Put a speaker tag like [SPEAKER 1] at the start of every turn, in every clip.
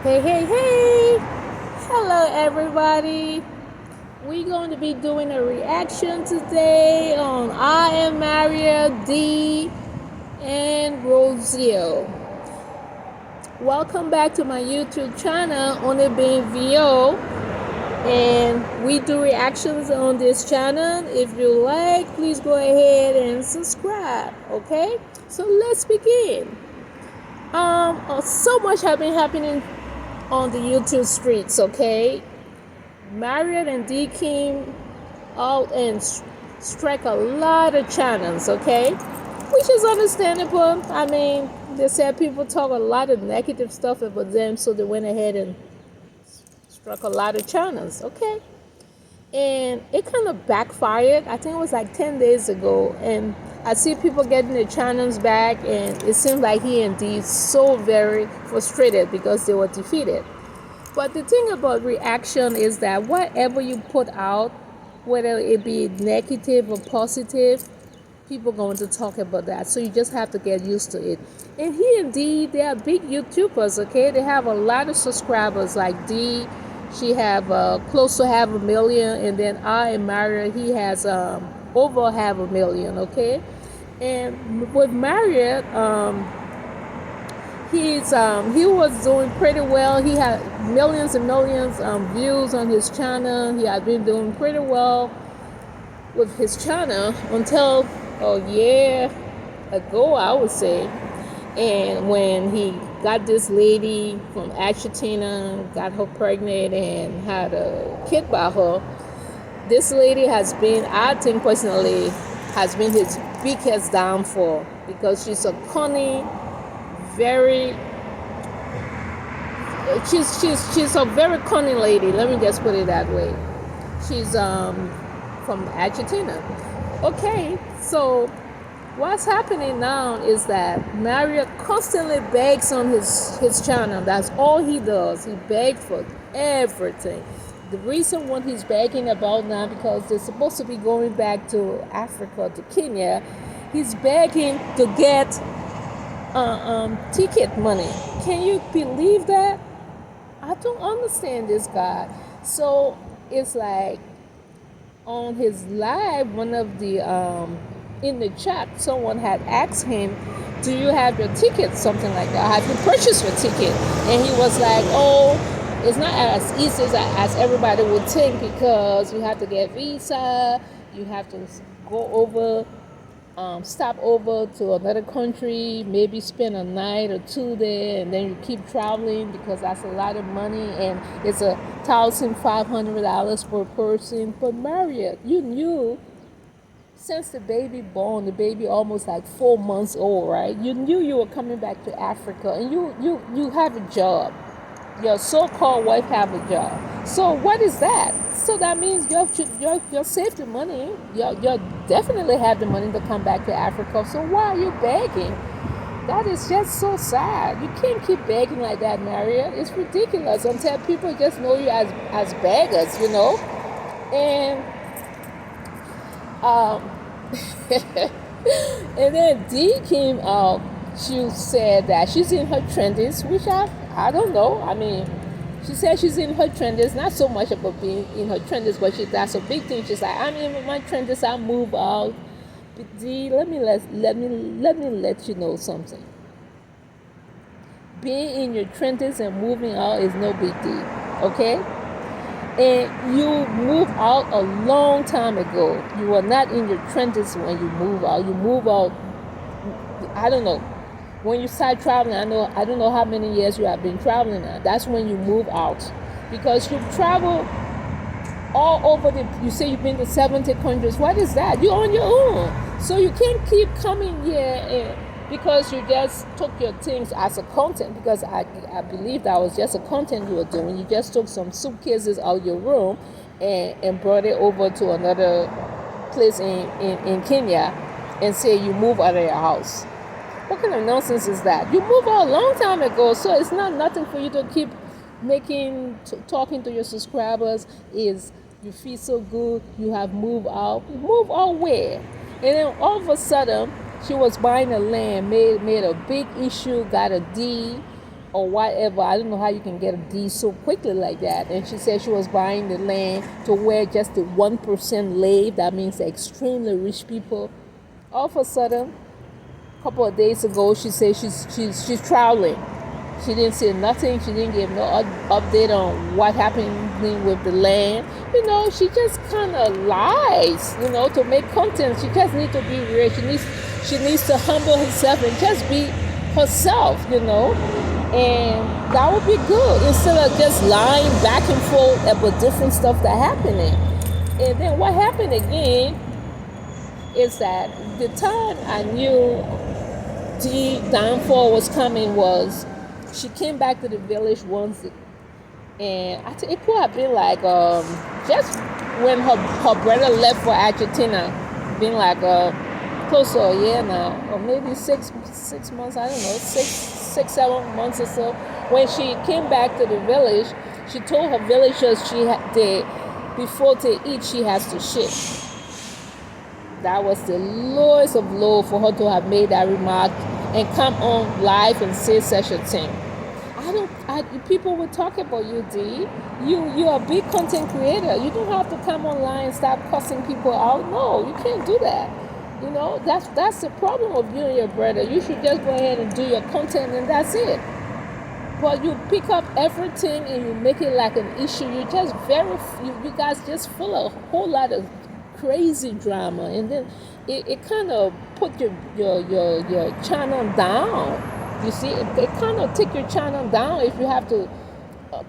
[SPEAKER 1] Hey, hey, hey! Hello, everybody. We're going to be doing a reaction today on I Am Marwa, Dee, and Rosio. Welcome back to my YouTube channel, Only Being VO. And we do reactions on this channel. If you like, please go ahead and subscribe, okay? So let's begin. So much has been happening on the YouTube streets, okay? Marwa and Dee came out and struck a lot of channels, okay? Which is understandable. I mean, they said people talk a lot of negative stuff about them, so they went ahead and struck a lot of channels, okay? And it kind of backfired. I think it was like 10 days ago, and I see people getting their channels back, and it seems like he and Dee so very frustrated because they were defeated. But the thing about reaction is that whatever you put out, whether it be negative or positive, people are going to talk about that. So you just have to get used to it. And he and Dee, they are big YouTubers, okay? They have a lot of subscribers. Like Dee, she have close to 500,000, and then I Am Marwa, he has over 500,000, okay? And with Marriott, he was doing pretty well. He had millions and millions views on his channel. He had been doing pretty well with his channel until a year ago, I would say. And when he got this lady from Argentina, got her pregnant and had a kid by her, this lady has been, I think personally, has been his biggest downfall because she's a cunning, very she's a very cunning lady. Let me just put it that way. She's from Argentina. Okay, so what's happening now is that Marwa constantly begs on his channel. That's all he does. He begs for everything. The reason what he's begging about now, because they're supposed to be going back to Africa, to Kenya, he's begging to get ticket money. Can you believe that? I don't understand this guy. So it's like on his live, one of the in the chat, someone had asked him, "Do you have your ticket?" Something like that. Have you purchased your ticket? And he was like, "Oh, it's not as easy as everybody would think because you have to get visa, you have to go over." Stop over to another country, maybe spend a night or two there, and then you keep traveling because that's a lot of money, and it's $1,500 per person. But Marriott, you knew since the baby born, the baby almost like 4 months old, right? You knew you were coming back to Africa, and you have a job. Your so-called wife have a job. So what is that? So that means you're saved the money. You definitely have the money to come back to Africa. So why are you begging? That is just so sad. You can't keep begging like that, Maria. It's ridiculous until people just know you as beggars, you know. And and then Dee came out. She said that she's in her 20s, which I don't know. I mean, she said she's in her 20s, not so much about being in her 20s, but that's a big thing. She's like, I'm in my 20s, I'll move out. But Dee, let me let you know something. Being in your 20s and moving out is no big deal, okay? And you moved out a long time ago. You were not in your 20s when you move out. You move out, I don't know. When you start traveling, I don't know how many years you have been traveling now. That's when you move out. Because you've traveled all over you say you've been to 70 countries. What is that? You're on your own. So you can't keep coming here because you just took your things as a content, because I believe that was just a content you were doing. You just took some suitcases out of your room and brought it over to another place in Kenya and say you move out of your house. What kind of nonsense is that? You moved out a long time ago, so it's not nothing for you to keep talking to your subscribers. Is you feel so good, you have moved out. Move out where? And then all of a sudden, she was buying a land, made a big issue, got a deed, or whatever. I don't know how you can get a deed so quickly like that. And she said she was buying the land to where just the 1% live. That means the extremely rich people. All of a sudden, a couple of days ago, she said she's traveling. She didn't say nothing. She didn't give no update on what happening with the land. She just kind of lies, to make content. She just needs to be real. She needs to humble herself and just be herself, and that would be good instead of just lying back and forth about different stuff that happening. And then what happened again is that the time I knew the downfall was coming was she came back to the village once, and I think it could have been like just when her brother left for Argentina, been like close to a year now, or maybe 6 months, I don't know, 6-7 months or so. When she came back to the village, she told her villagers before they eat, she has to shit. That was the lowest of low for her to have made that remark and come on live and say such a thing. People will talk about you, D. You're a big content creator. You don't have to come online and start cussing people out. No, you can't do that. That's the problem with you and your brother. You should just go ahead and do your content and that's it. But you pick up everything and you make it like an issue. You just you guys just full of a whole lot of crazy drama, and then it kind of put your channel down. You see, it kind of take your channel down if you have to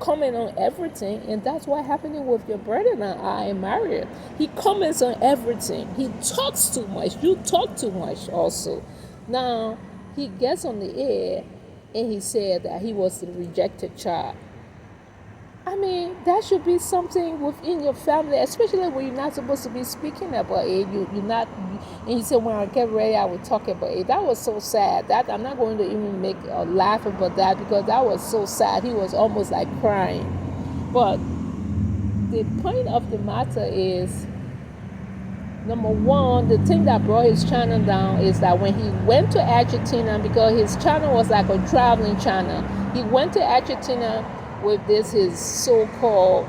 [SPEAKER 1] comment on everything, and that's what happening with your brother now. I am married. He comments on everything. He talks too much. You talk too much also. Now he gets on the air and he said that he was the rejected child. I mean, that should be something within your family, especially when you're not supposed to be speaking about it. You're not, and he said, when I get ready, I will talk about it. That was so sad. That I'm not going to even make a laugh about that because that was so sad. He was almost like crying. But the point of the matter is, number one, the thing that brought his channel down is that when he went to Argentina, because his channel was like a traveling channel, he went to Argentina with his so-called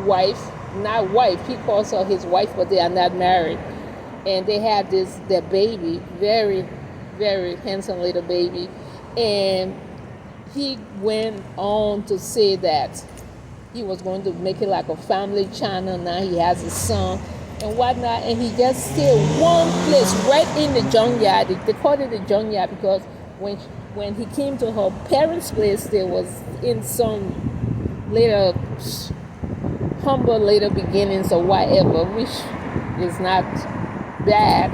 [SPEAKER 1] wife, not wife, he calls her his wife, but they are not married. And they had their baby, very, very handsome little baby. And he went on to say that he was going to make it like a family channel. Now he has a son and whatnot. And he just stayed one place right in the junkyard. They called it the junkyard because when he came to her parents' place, there was in some later humble later beginnings or whatever, which is not bad.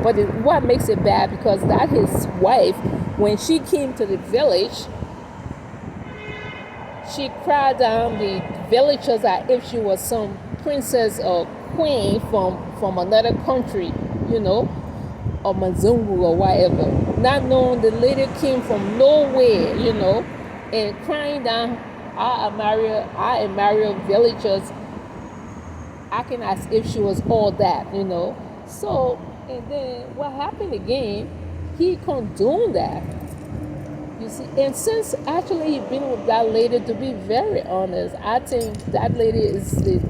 [SPEAKER 1] But what makes it bad because that his wife, when she came to the village, she cried down the villagers as if she was some princess or queen from another country, or Mwango or whatever, not knowing the lady came from nowhere, and crying down our Mario villagers, acting as if she was all that, So, and then what happened again, he condoned that, you see. And since actually he's been with that lady, to be very honest, I think that lady is the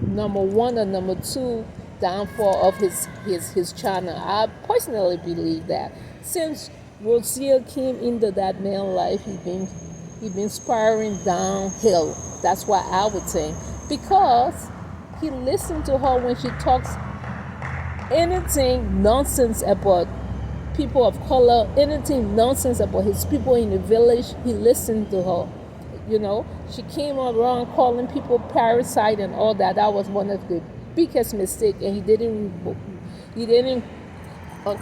[SPEAKER 1] number one or number two downfall of his channel. I personally believe that since Rozier came into that man's life, he been spiraling downhill. That's what I would think, because he listened to her when she talks anything nonsense about people of color, anything nonsense about his people in the village. He listened to her. She came around calling people parasite and all that. That was one of the biggest mistakes, and he didn't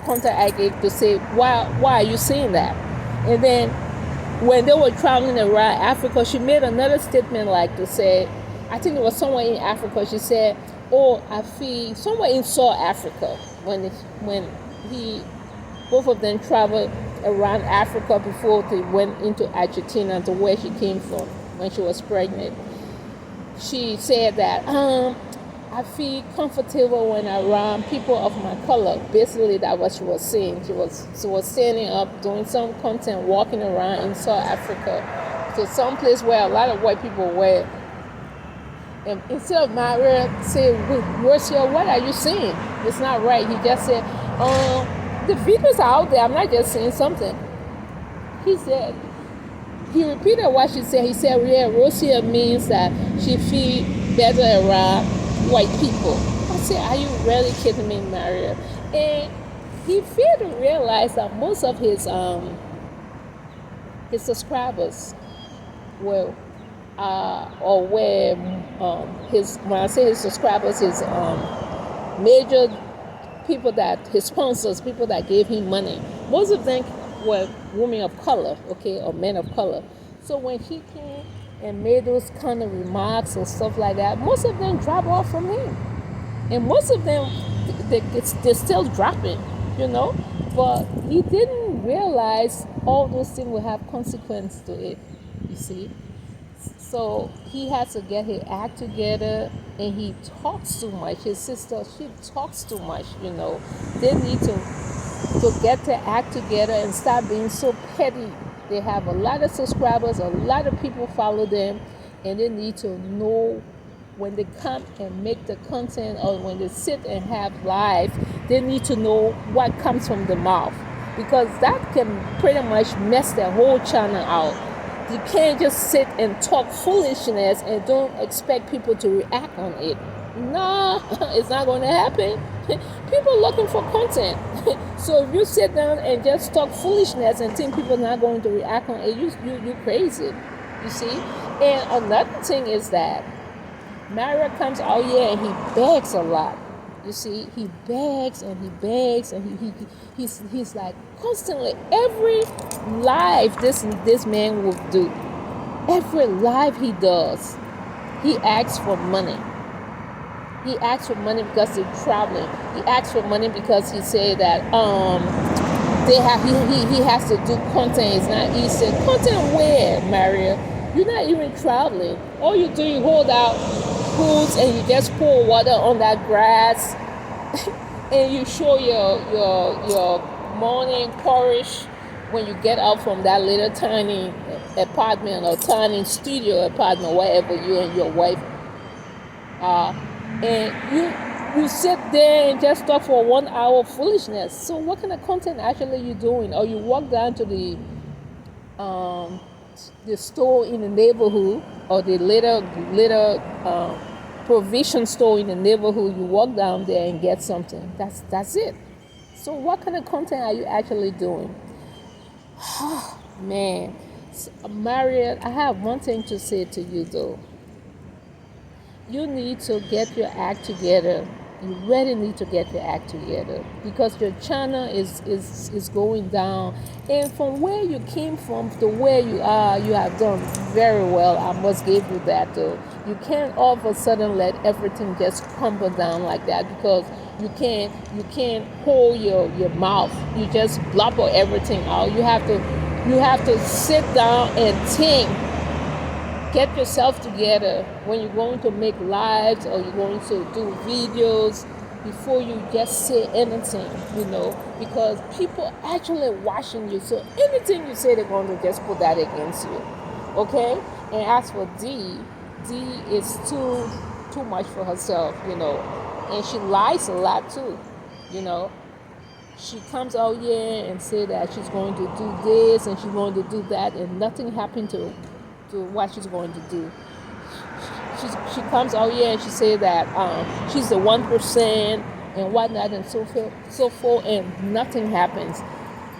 [SPEAKER 1] counteract it to say why are you saying that. And then when they were traveling around Africa, she made another statement like to say, I think it was somewhere in Africa, she said, I feel somewhere in South Africa, when both of them traveled around Africa before they went into Argentina, to where she came from when she was pregnant. She said that I feel comfortable when I'm around people of my color. Basically, that's what she was saying. She was standing up, doing some content, walking around in South Africa, to some place where a lot of white people were. And instead of Mario say, where's your, what are you saying? It's not right. He just said, the videos are out there. I'm not just saying something. He said, he repeated what she said. He said, yeah, Rosia means that she feel better around white people. I said, are you really kidding me, Mario? And he failed to realize that most of his subscribers were or where his, when I say his subscribers, his major people that, his sponsors, people that gave him money, most of them were women of color, okay, or men of color. So when he came and made those kind of remarks or stuff like that, most of them dropped off from him. And most of them, they're still dropping, you know. But he didn't realize all those things will have consequence to it, you see. So he has to get his act together, and he talks too much. His sister, she talks too much, you know. They need to get their act together and stop being so petty. They have a lot of subscribers, a lot of people follow them, and they need to know when they come and make the content, or when they sit and have live, they need to know what comes from the mouth, because that can pretty much mess their whole channel out. You can't just sit and talk foolishness and don't expect people to react on it. No, it's not going to happen. People are looking for content. So if you sit down and just talk foolishness and think people are not going to react on it, you're crazy. You see? And another thing is that Mario comes out here and he begs a lot. You see, he begs and he begs, and he's like constantly, every live this man will do, every live he does, he asks for money. He asks for money because they're traveling. He asks for money because he said that he has to do content. It's not easy. Content where, Mario? You're not even traveling. All you do, you hold out pools and you just pour water on that grass, and you show your morning porridge when you get out from that little tiny apartment or tiny studio apartment, wherever you and your wife are, and you sit there and just talk for 1 hour of foolishness. So what kind of content actually you doing? Or you walk down to the store in the neighborhood, or the little provision store in the neighborhood, you walk down there and get something. That's it. So what kind of content are you actually doing? Man, Marriott, I have one thing to say to you though. You need to get your act together. You really need to get your act together, because your channel is going down. And from where you came from to where you are, you have done very well. I must give you that though. You can't all of a sudden let everything just crumble down like that, because you can't hold your mouth. You just blubber everything out. You have to sit down and think. Get yourself together when you're going to make lives or you're going to do videos, before you just say anything, you know, because people actually watching you. So anything you say, they're going to just put that against you, okay? And as for Dee is too much for herself, you know, and she lies a lot too, you know. She comes out here and say that she's going to do this and she's going to do that, and nothing happened to what she's going to do. She comes out here and she say that she's the 1% and whatnot and so forth, and nothing happens.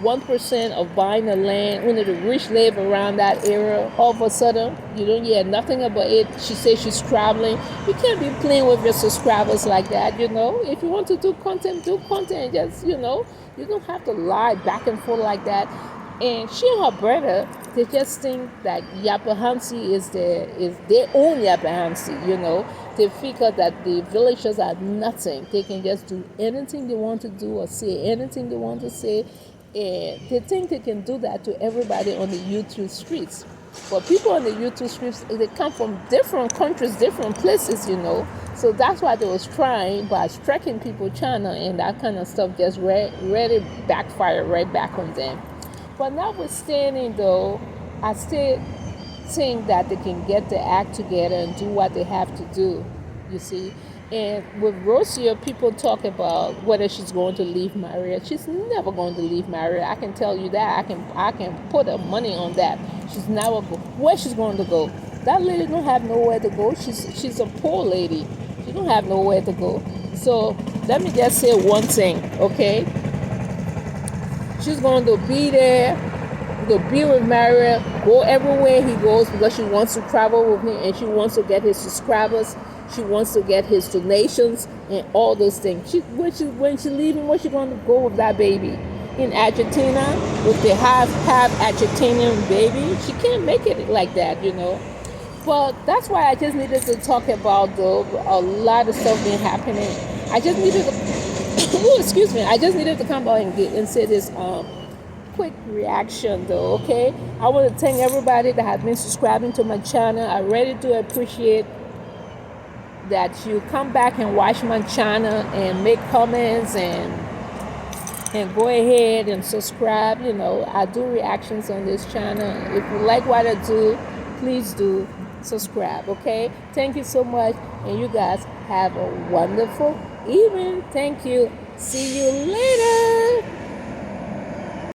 [SPEAKER 1] 1% of buying the land, when the rich live around that area, all of a sudden you don't hear nothing about it. She says she's traveling. You can't be playing with your subscribers like that, you know. If you want to do content, just, you know, you don't have to lie back and forth like that. And she and her brother, they just think that Yapahansi is their own Yapahansi, you know. They figure that the villagers are nothing. They can just do anything they want to do or say anything they want to say. And they think they can do that to everybody on the YouTube streets. But people on the YouTube streets, they come from different countries, different places, you know. So that's why they was trying by striking people's channel, and that kind of stuff just really backfired right back on them. But notwithstanding though, I still think that they can get the act together and do what they have to do, you see. And with Rosia, people talk about whether she's going to leave Maria. She's never going to leave Maria. I can tell you that. I can put her money on that. She's never go. Where she's going to go? That lady don't have nowhere to go. She's a poor lady. She don't have nowhere to go. So let me just say one thing, okay? She's going to be there, to be with Mario, go everywhere he goes because she wants to travel with him and she wants to get his subscribers. She wants to get his donations and all those things. When she's leaving, where's she going to go with that baby? In Argentina, with the half Argentinian baby? She can't make it like that, you know. But that's why I just needed to talk about a lot of stuff been happening. I just needed to, oh, excuse me, I just needed to come out and say this quick reaction though, okay? I want to thank everybody that has been subscribing to my channel. I really do appreciate that you come back and watch my channel and make comments and go ahead and subscribe. You know, I do reactions on this channel. If you like what I do, please do subscribe, okay? Thank you so much, and you guys have a wonderful evening. Thank you. See you later.